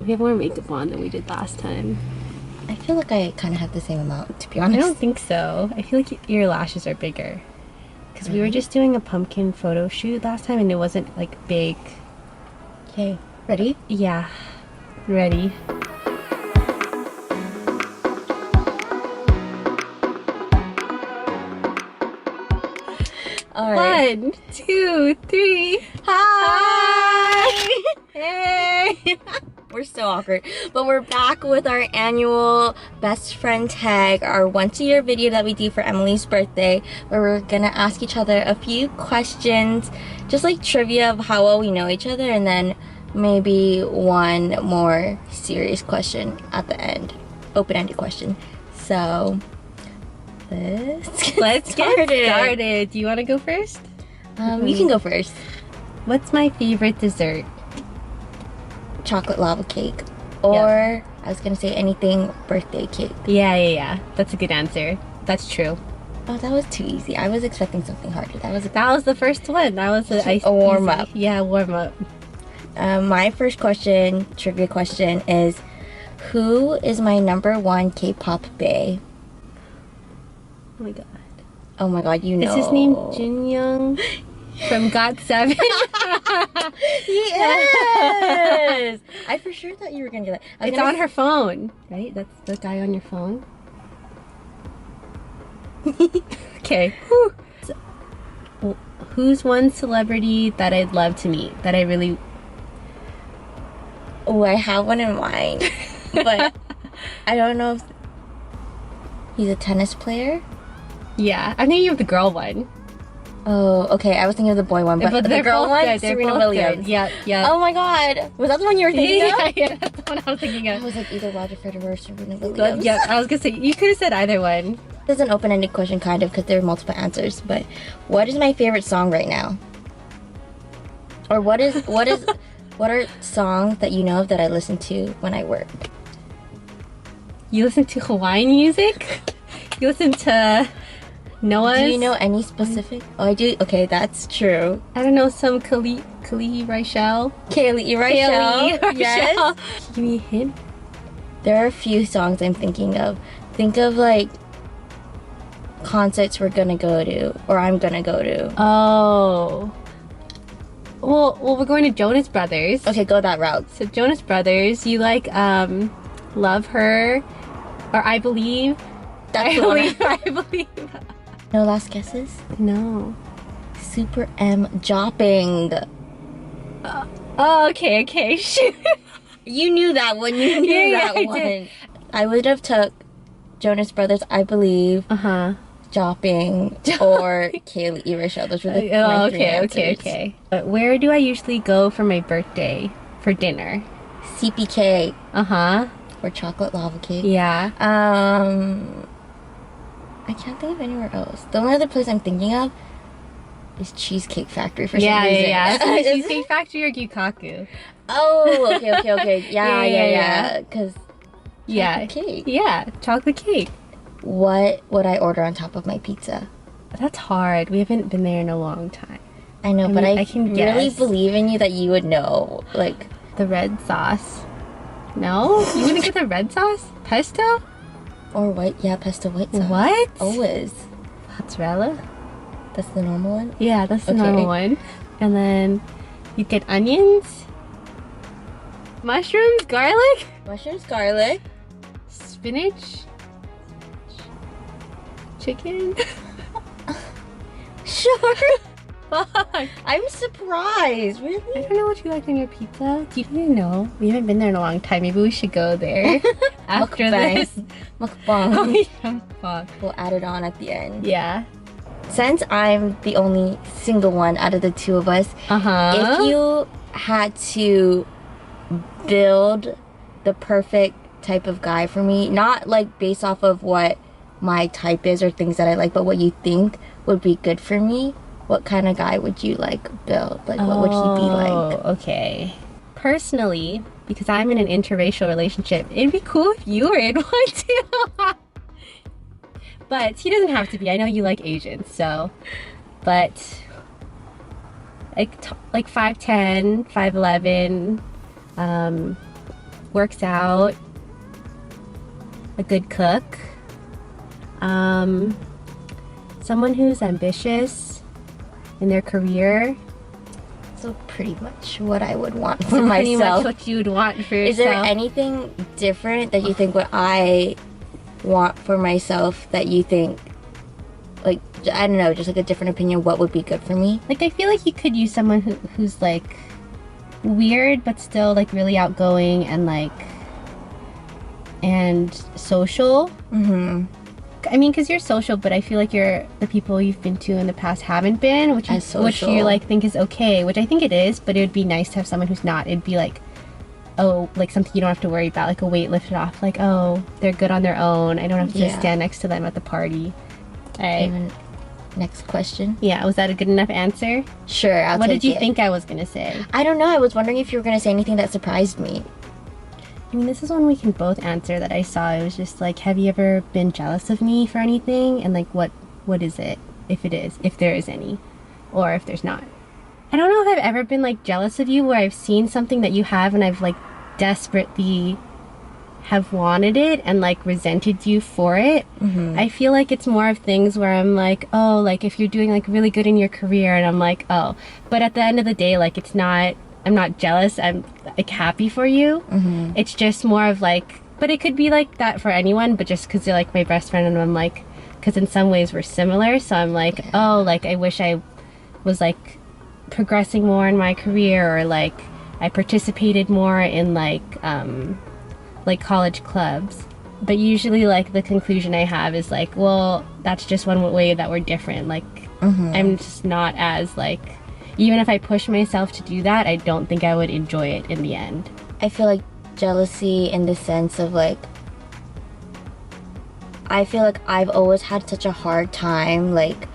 We have more makeup on than we did last time. I feel like I kind of have the same amount, to be I honest. don't think so. I feel like your lashes are bigger. Because we were just doing a pumpkin photo shoot last time and it wasn't like big. Okay, ready? Yeah. Ready. All right. 1, 2, 3. Hi! Hey! We're so awkward. But we're back with our annual best friend tag, our once-a-year video that we do for Emily's birthday, where we're gonna ask each other a few questions, just like trivia of how well we know each other, and then maybe one more serious question at the end. Open-ended question. So, let's get started. Do you want to go first? You can go first. What's my favorite dessert? Chocolate lava cake. Or, I was gonna say anything birthday cake. Yeah. That's a good answer. That's true. Oh, that was too easy. I was expecting something harder. That was the first one. That was a warm-up. Yeah, warm-up. My first question, trivia question, is who is my #1 K-pop bae? Oh my god. Oh my god, you know. Is his name Jin Young from GOT7? He is! I for sure thought you were gonna get that. It's on her phone, right? That's the guy on your phone. Okay. So, who's one celebrity that I'd love to meet? That I really... Oh, I have one in mind. But I don't know if... He's a tennis player? Yeah, I'm thinking of the girl one. Oh, okay. I was thinking of the boy one, but the girl one, good. Serena Williams. Yeah. Oh my god. Was that the one you were thinking of? Yeah, that's the one I was thinking I of. was like either Roger Federer or Serena Williams. Yeah, I was gonna say, you could have said either one. This is an open-ended question, kind of, because there are multiple answers. But what is my favorite song right now? Or what are songs that you know of that I listen to when I work? You listen to Hawaiian music? You listen to Noah's? Do you know any specific? Oh, I do. Okay, that's true. I don't know, some Kali Rachel. Kaylee Rachel. Yes. Give me a hint. There are a few songs I'm thinking of. Think of like concerts we're gonna go to, or I'm gonna go to. Oh. Well, we're going to Jonas Brothers. Okay, go that route. So Jonas Brothers, you like Love Her, or I Believe. That's the one. I believe. No last guesses? No. Super M Jopping. Oh, okay. Shoot. You knew that one. You knew Yeah, that I one. did. I would have took Jonas Brothers, I Believe, Jopping, or Kaylee Rachel. Those were the my three answers. Okay. But where do I usually go for my birthday for dinner? CPK Uh-huh. or chocolate lava cake. Yeah. I can't think of anywhere else. The only other place I'm thinking of is Cheesecake Factory for some reason. Yeah. Cheesecake Factory or Gyukaku? Oh, okay. Yeah. Because chocolate cake. Yeah, chocolate cake. What would I order on top of my pizza? That's hard. We haven't been there in a long time. I know, but mean, I can really guess. believe in you that you would know. Like, The red sauce. No? You wouldn't get the red sauce? Pesto? or white, yeah, pesto white sauce. What? Always. Mozzarella? That's the normal one? Yeah, that's the Okay. normal one. And then you get onions, mushrooms, garlic, Mushrooms, garlic. spinach, chicken. Sure. Fuck. I'm surprised. I Really? don't know what you like on your pizza. Do you even know? We haven't been there in a long time. Maybe we should go there after Mukbang. this. Mukbang. Oh, yeah. Fuck. We'll add it on at the end. Yeah. Since I'm the only single one out of the two of us, if you had to build the perfect type of guy for me, not like based off of what my type is or things that I like, but what you think would be good for me, what kind of guy would you like build? Like, what would he be like? Okay. Personally, because I'm in an interracial relationship, it'd be cool if you were in one too. But he doesn't have to be. I know you like Asians, so. But like 5'10", 5'11", works out, a good cook, someone who's ambitious in their career. So pretty much what I would want for Pretty myself. much what you would want for yourself. Is there anything different that you think what I want for myself that you think, like, I don't know, just like a different opinion, what would be good for me? Like, I feel like you could use someone who's like weird but still like really outgoing and like and social. Mm-hmm. I mean, because you're social, but I feel like the people you've been to in the past haven't been, which you like think is okay, which I think it is, but it would be nice to have someone who's not. It'd be like, oh, like something you don't have to worry about, like a weight lifted off, like, oh, they're good on their own, I don't have to stand next to them at the party. All right. Next question. Yeah, was that a good enough answer? Sure, I'll take it. What did you think I was gonna say? I don't know, I was wondering if you were gonna say anything that surprised me. I mean, this is one we can both answer that I saw. It was just like, have you ever been jealous of me for anything? And like, what is it? If there is any, or if there's not. I don't know if I've ever been like jealous of you where I've seen something that you have and I've like desperately have wanted it and like resented you for it. Mm-hmm. I feel like it's more of things where I'm like, oh, like if you're doing like really good in your career and I'm like, oh, but at the end of the day, like I'm not jealous, I'm like happy for you. Mm-hmm. It's just more of like, but it could be like that for anyone, but just because you're like my best friend and I'm like, because in some ways we're similar, so I'm like, oh, like I wish I was like progressing more in my career, or like I participated more in like college clubs. But usually like the conclusion I have is like, well, that's just one way that we're different. Like I'm just not as like, even if I push myself to do that, I don't think I would enjoy it in the end. I feel like jealousy in the sense of like, I feel like I've always had such a hard time like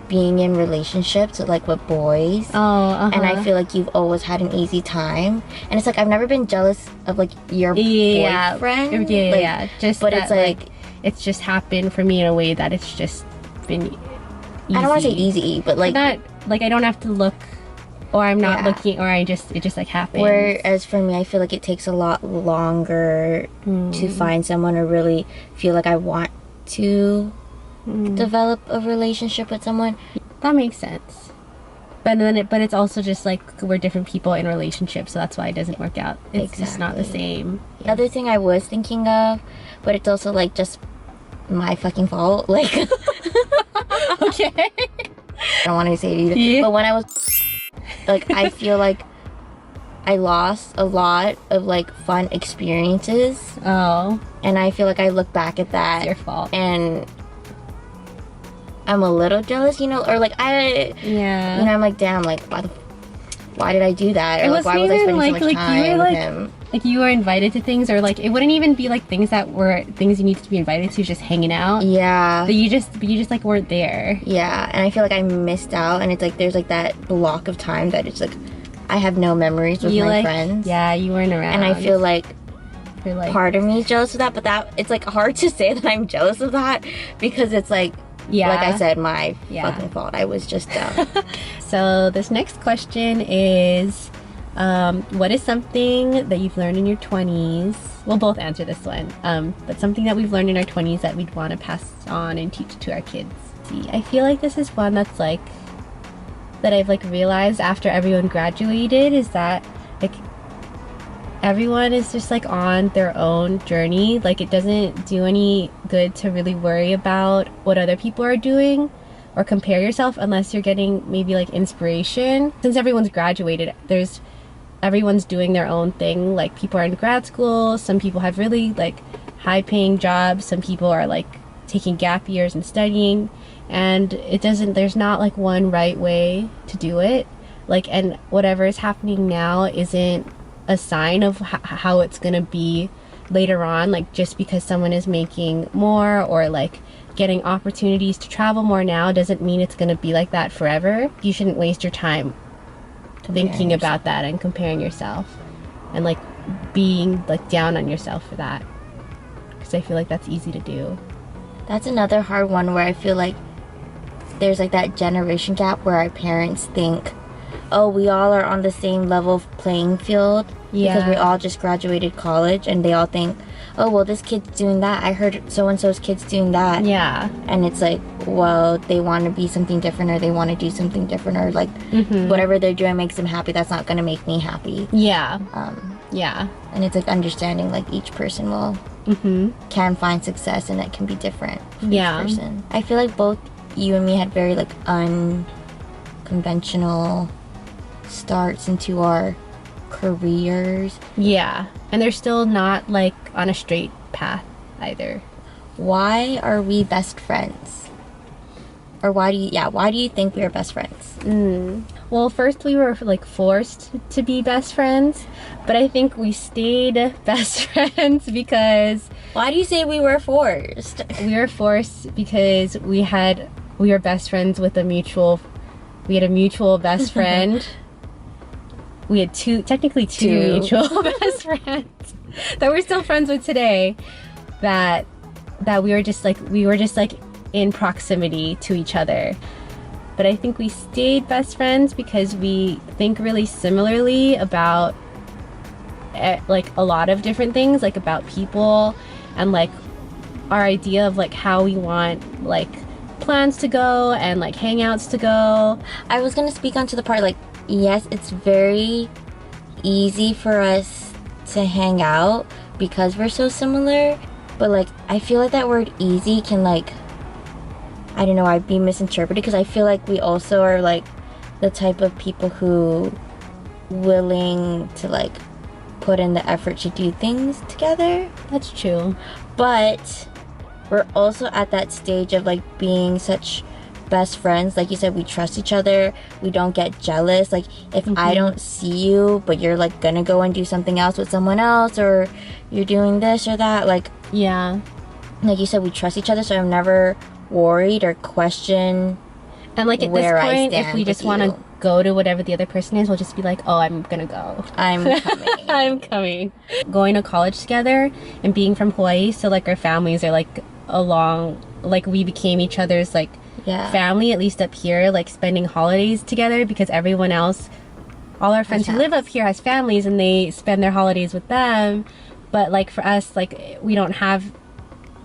being in relationships like with boys. And I feel like you've always had an easy time, and it's like I've never been jealous of like your boyfriend. Just but it's like it's just happened for me in a way that it's just been easy. I don't want to say easy, but like not like I don't have to look, or I'm not looking, or it just like happens. Whereas for me, I feel like it takes a lot longer to find someone, or really feel like I want to develop a relationship with someone. That makes sense. But it's also just like we're different people in relationships, so that's why it doesn't work out. It's just not the same. The other thing I was thinking of, but it's also like just my fucking fault, like okay. I don't want to say it either, but when I was like, I feel like I lost a lot of like fun experiences. Oh. And I feel like I look back at that. It's your fault. And I'm a little jealous, you know, or like I'm like, damn, like why did I do that? Or like, why was I spending so much time with him? Like you were invited to things, or like it wouldn't even be like things that were things you needed to be invited to, just hanging out. Yeah. But you just like weren't there. Yeah, and I feel like I missed out, and it's like there's like that block of time that it's like I have no memories with my friends. Yeah, you weren't around. And I feel like part of me is jealous of that, but that it's like hard to say that I'm jealous of that because it's like like I said, my fucking fault. I was just dumb. So this next question is, what is something that you've learned in your 20s? We'll both answer this one. But something that we've learned in our 20s that we'd want to pass on and teach to our kids. See, I feel like this is one that's like, that I've like realized after everyone graduated, is that like everyone is just like on their own journey. Like it doesn't do any good to really worry about what other people are doing or compare yourself unless you're getting maybe like inspiration. Since everyone's graduated, everyone's doing their own thing. Like people are in grad school, some people have really like high paying jobs, some people are like taking gap years and studying, and there's not like one right way to do it. Like, and whatever is happening now isn't a sign of how it's gonna be later on. Like just because someone is making more or like getting opportunities to travel more now doesn't mean it's gonna be like that forever. You shouldn't waste your time thinking about that and comparing yourself and like being like down on yourself for that, because I feel like that's easy to do. That's another hard one where I feel like there's like that generation gap where our parents think, oh, we all are on the same level of playing field. because we Yeah. all just graduated college, and they all think, oh, well, this kid's doing that. I heard so-and-so's kid's doing that. Yeah. And it's like, well, they want to be something different, or they want to do something different, or like whatever they're doing makes them happy. That's not going to make me happy. Yeah. Um, Yeah. and it's like understanding like each person will can find success, and it can be different for each person. I feel like both you and me had very like unconventional starts into our careers. Yeah. And they're still not like on a straight path either. Why are we best friends? Or why do you think we are best friends? Well, first we were like forced to be best friends, but I think we stayed best friends because Why do you say we were forced? we were forced because we were best friends with we had a mutual best friend. We had technically two mutual best friends that we're still friends with today, that we were just like in proximity to each other. But I think we stayed best friends because we think really similarly about like a lot of different things, like about people, and like our idea of like how we want like plans to go and like hangouts to go. I was gonna speak onto the part like, yes, it's very easy for us to hang out because we're so similar, but like I feel like that word easy can like, I don't know, I'd be misinterpreted, because I feel like we also are like the type of people who willing to like put in the effort to do things together. That's true. But we're also at that stage of like being such best friends. Like you said, we trust each other. We don't get jealous. Like if I don't see you, but you're like gonna go and do something else with someone else, or you're doing this or that, like Yeah. like you said, we trust each other, so I'm never worried or question. And like at this where I point, if stand we just with want to you. go to whatever the other person is, we'll just be like, oh, I'm gonna go. I'm coming. I'm coming. Going to college together and being from Hawaii, so like our families are like along, like we became each other's like Yeah. family, at least up here, like spending holidays together, because everyone else, all our friends who live up here has families and they spend their holidays with them. But like for us, like we don't have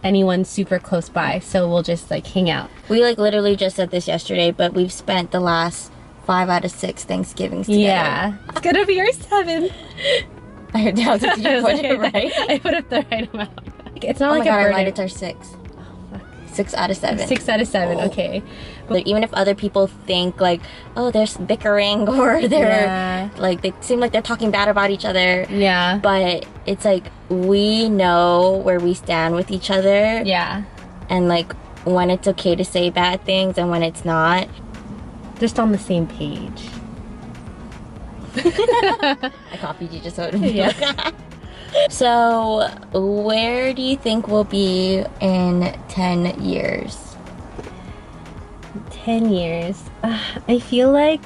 anyone super close by, so we'll just like hang out. We like literally just said this yesterday, but we've spent the last 5 out of 6 Thanksgivings together. Yeah. It's gonna be our 7th. I heard that. Did you put it right? I put up the right amount. It's not Oh like my god, a I burden. lied, it's our 6. 6 out of 7. 6 out of 7, Oh. okay. Like, even if other people think like, oh, there's bickering, or they're like, they seem like they're talking bad about each other. Yeah. But it's like, we know where we stand with each other. Yeah. And like, when it's okay to say bad things and when it's not. Just on the same page. I copied you just so it would be Yeah. So, where do you think we'll be in 10 years? 10 years. I feel like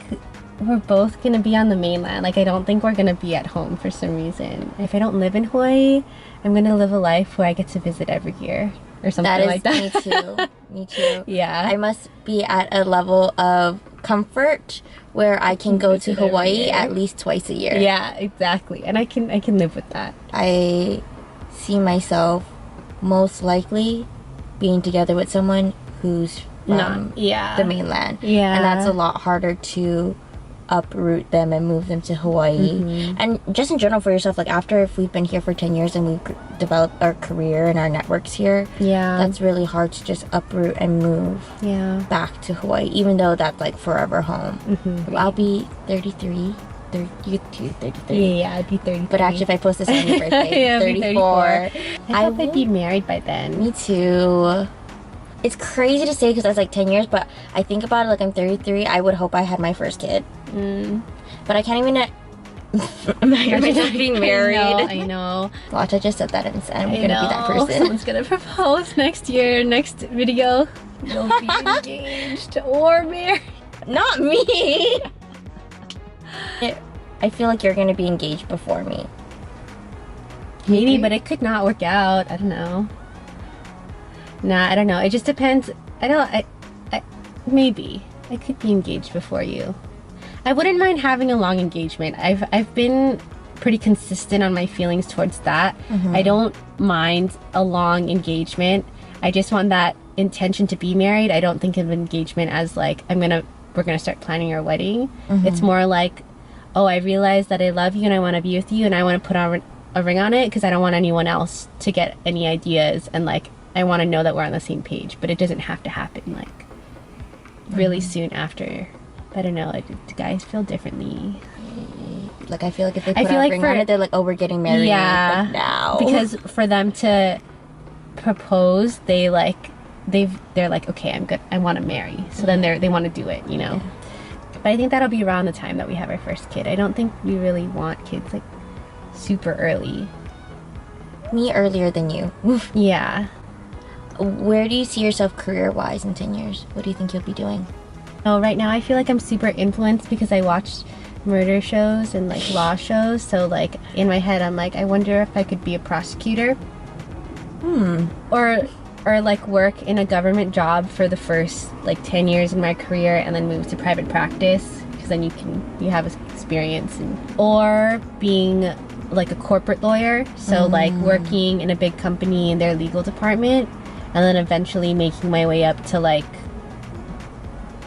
we're both gonna be on the mainland. Like, I don't think we're gonna be at home for some reason. If I don't live in Hawaii, I'm gonna live a life where I get to visit every year or something like that. Me too. Me too. Yeah. I must be at a level of comfort where I can go to visit every Hawaii year. at least twice a year. Yeah, exactly. And I can live with that. I see myself most likely being together with someone who's from yeah. the mainland. Yeah. And that's a lot harder to uproot them and move them to Hawaii. And just in general for yourself, like after if we've been here for 10 years and we've developed our career and our networks here, Yeah. that's really hard to just uproot and move Yeah. back to Hawaii, even though that's like forever home. I'll be 33. You're 33. Yeah, I'd be 30. But actually, if I post this on your birthday, Yeah, I'd be 34. I hope I'd be married by then. Me too. It's crazy to say because that's like 10 years, but I think about it like I'm 33. I would hope I had my first kid. But I can't even imagine myself being married. I know. Watch, I just said that and I'm going to be that person. Someone's gonna propose next year. Next video, you'll be engaged or married. Not me! I feel like you're going to be engaged before me. Maybe, but it could not work out. I don't know. Nah, I don't know. It just depends. I maybe I could be engaged before you. I wouldn't mind having a long engagement. I've been pretty consistent on my feelings towards that. I don't mind a long engagement. I just want that intention to be married. I don't think of engagement as like we're gonna start planning our wedding. It's more like, oh, I realize that I love you and I want to be with you and I want to put on a ring on it because I don't want anyone else to get any ideas, and like I want to know that we're on the same page, but it doesn't have to happen like really soon after. I don't know, like, do guys feel differently? Like, I feel like if they put a ring on it, they're like, oh, we're getting married like, now. Because for them to propose, they're like, okay, I'm good, I want to marry. So then they want to do it, you know? But I think that'll be around the time that we have our first kid. I don't think we really want kids like super early. Me earlier than you. Yeah. Where do you see yourself career-wise in 10 years? What do you think you'll be doing? Oh, right now I feel like I'm super influenced because I watch murder shows and like law shows. So like in my head I'm like, I wonder if I could be a prosecutor. Or like work in a government job for the first like 10 years in my career and then move to private practice, because then you have experience. Or being like a corporate lawyer, so like working in a big company in their legal department, and then eventually making my way up to like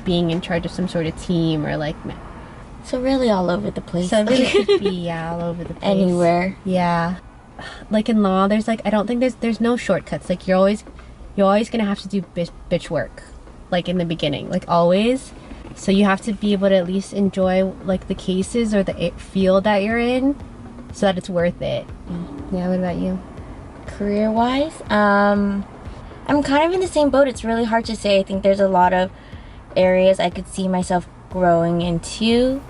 being in charge of some sort of team, or like, so really all over the place. so it really could be all over the place, anywhere. Yeah, like in law there's like, I don't think there's no shortcuts. Like you're always gonna have to do bitch work, like in the beginning, like always. So you have to be able to at least enjoy like the cases or the field that you're in, so that it's worth it. Yeah, what about you? Career-wise, I'm kind of in the same boat. It's really hard to say. I think there's a lot of areas I could see myself growing into.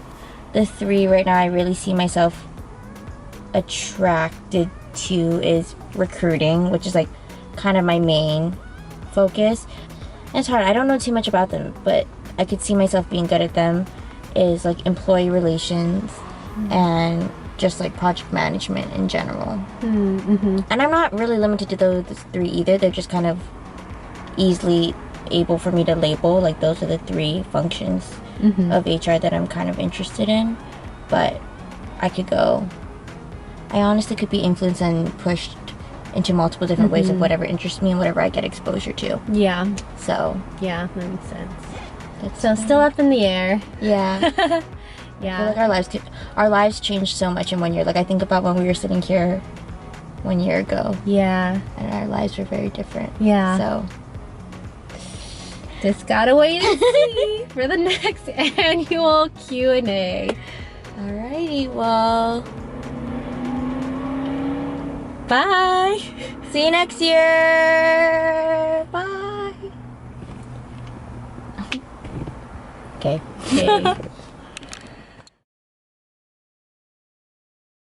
The three right now I really see myself attracted to is recruiting, which is like kind of my main focus. And it's hard. I don't know too much about them, but I could see myself being good at them. Is like employee relations and just like project management in general. And I'm not really limited to those three either. They're just kind of easily able for me to label, like those are the three functions of HR that I'm kind of interested in. But I honestly could be influenced and pushed into multiple different ways of whatever interests me and whatever I get exposure to. Yeah. So yeah, that makes sense. So still up in the air. Yeah. Yeah. I feel like our lives changed so much in 1 year. Like I think about when we were sitting here 1 year ago. Yeah. And our lives were very different. Yeah. So just gotta wait and see for the next annual Q&A. Alrighty, well, bye. See you next year. Bye. Okay.